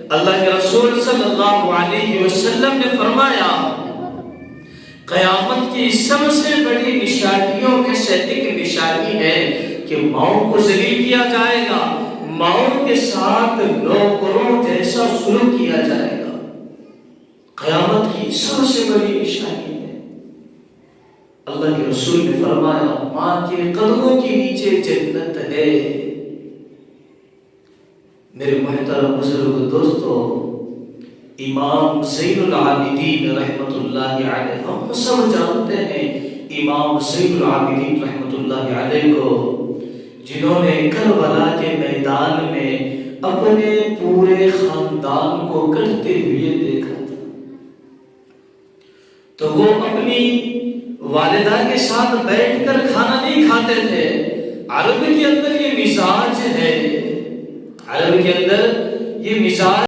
اللہ کے رسول صلی اللہ علیہ وسلم نے فرمایا قیامت کی سب سے بڑی نشانیوں میں سے ایک نشانی ہے کہ ماؤں کو ذلیل کیا جائے گا، ماؤں کے ساتھ نوکروں جیسا سلوک کیا جائے گا۔ قیامت کی سب سے بڑی نشانی ہے۔ اللہ کے رسول نے فرمایا ماں کے قدموں کے نیچے جنت ہے۔ میرے محترم بزرگ دوستو، امام زین العابدین رحمت اللہ علیہ، ہم سب جانتے ہیں امام زین العابدین رحمت اللہ علیہ کو، جنہوں نے کربلا کے میدان میں اپنے پورے خاندان کو کٹتے ہوئے دیکھا تھا۔ تو وہ اپنی والدہ کے ساتھ بیٹھ کر کھانا نہیں کھاتے تھے۔ عرب کے اندر یہ مزاج ہے، عرب کے اندر یہ مزاج